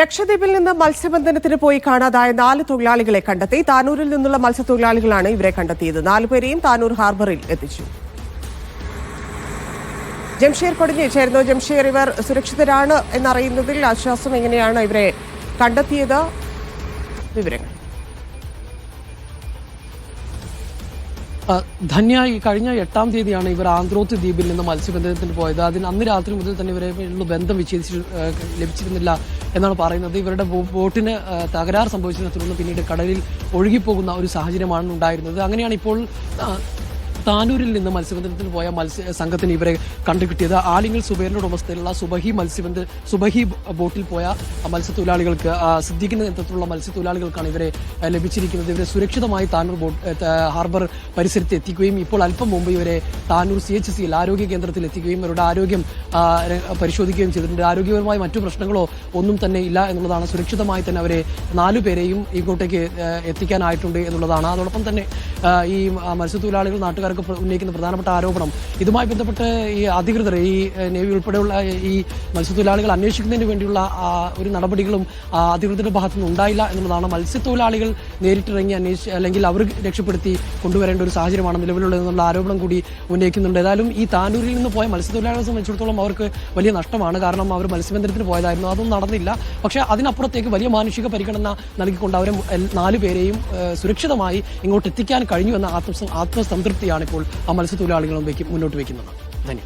ലക്ഷദ്വീപിൽ നിന്ന് മത്സ്യബന്ധനത്തിന് പോയി കാണാതായ 4 തൊഴിലാളികളെ കണ്ടെത്തി. താനൂരിൽ നിന്നുള്ള മത്സ്യത്തൊഴിലാളികളാണ് ഇവരെ കണ്ടെത്തിയത്. 4 പേരെയും താനൂർ ഹാർബറിൽ എത്തിച്ചു. ജംഷീർ കൊടിഞ്ഞി ചേരുന്നു. ജംഷീർ, ഇവർ സുരക്ഷിതരാണ് എന്നറിയുന്നതിൽ ആശ്വാസം. എങ്ങനെയാണ് ഇവരെ കണ്ടെത്തിയത്? വിവരങ്ങൾ. ധന്യ, ഈ കഴിഞ്ഞ 8-ാം തീയതിയാണ് ഇവർ ആന്ത്രോത്ത് ദ്വീപിൽ നിന്ന് മത്സ്യബന്ധനത്തിന് പോയത്. അന്ന് രാത്രി മുതൽ തന്നെ ഇവരെ ബന്ധം ലഭിച്ചിരുന്നില്ല എന്നാണ് പറയുന്നത്. ഇവരുടെ ബോട്ടിന് തകരാർ സംഭവിച്ചതിനെ തുടർന്ന് പിന്നീട് കടലിൽ ഒഴുകിപ്പോകുന്ന ഒരു സാഹചര്യമാണ് ഉണ്ടായിരുന്നത്. അങ്ങനെയാണ് ഇപ്പോൾ താനൂരിൽ നിന്ന് മത്സ്യബന്ധനത്തിന് പോയ സംഘത്തിന് ഇവരെ കണ്ടുകിട്ടിയത്. ആലിങ്ങൽ സുബൈറിന്റെ ഉടമസ്ഥയിലുള്ള സുബഹി ബോട്ടിൽ പോയ മത്സ്യത്തൊഴിലാളികൾക്ക്, സിദ്ദീഖിന്റെ നേതൃത്വത്തിലുള്ള മത്സ്യത്തൊഴിലാളികൾക്കാണ് ഇവരെ ലഭിച്ചിരിക്കുന്നത്. ഇവരെ സുരക്ഷിതമായി താനൂർ ഹാർബർ പരിസരത്ത് എത്തിക്കുകയും ഇപ്പോൾ അല്പം മുമ്പ് ഇവരെ താനൂർ CHCയിൽ ആരോഗ്യ കേന്ദ്രത്തിൽ എത്തിക്കുകയും ഇവരുടെ ആരോഗ്യം പരിശോധിക്കുകയും ചെയ്തിട്ടുണ്ട്. ആരോഗ്യപരമായ മറ്റു പ്രശ്നങ്ങളോ ഒന്നും തന്നെ ഇല്ല എന്നുള്ളതാണ്. സുരക്ഷിതമായി തന്നെ അവരെ 4 പേരെയും ഇങ്ങോട്ടേക്ക് എത്തിക്കാനായിട്ടുണ്ട് എന്നുള്ളതാണ്. അതോടൊപ്പം തന്നെ ഈ മത്സ്യത്തൊഴിലാളികൾ നാട്ടുകാർ ഉന്നയിക്കുന്ന പ്രധാനപ്പെട്ട ആരോപണം, ഇതുമായി ബന്ധപ്പെട്ട് ഈ അധികൃതർ, ഈ നേവി ഉൾപ്പെടെയുള്ള ഈ മത്സ്യത്തൊഴിലാളികൾ അന്വേഷിക്കുന്നതിന് വേണ്ടിയുള്ള ഒരു നടപടികളും അധികൃതരുടെ ഭാഗത്തുനിന്ന് ഉണ്ടായില്ല എന്നുള്ളതാണ്. മത്സ്യത്തൊഴിലാളികൾ നേരിട്ടിറങ്ങി അല്ലെങ്കിൽ അവർ രക്ഷപ്പെടുത്തി കൊണ്ടുവരേണ്ട ഒരു സാഹചര്യമാണ് നിലവിലുള്ളതെന്നുള്ള ആരോപണം കൂടി ഉന്നയിക്കുന്നുണ്ട്. ഏതായാലും ഈ താനൂരിൽ നിന്ന് പോയ മത്സ്യത്തൊഴിലാളികളെ സംബന്ധിച്ചിടത്തോളം അവർക്ക് വലിയ നഷ്ടമാണ്. കാരണം അവർ മത്സ്യബന്ധനത്തിന് പോയതായിരുന്നു, അതൊന്നും നടന്നില്ല. പക്ഷേ അതിനപ്പുറത്തേക്ക് വലിയ മാനുഷിക പരിഗണന നൽകിക്കൊണ്ട് അവരെ 4 പേരെയും സുരക്ഷിതമായി ഇങ്ങോട്ട് എത്തിക്കാൻ കഴിഞ്ഞു എന്ന ആത്മസംതൃപ്തിയാണ് ഇപ്പോൾ ആ മത്സ്യത്തൊഴിലാളികളും മുന്നോട്ട് വയ്ക്കുന്നത്. ധന്യ.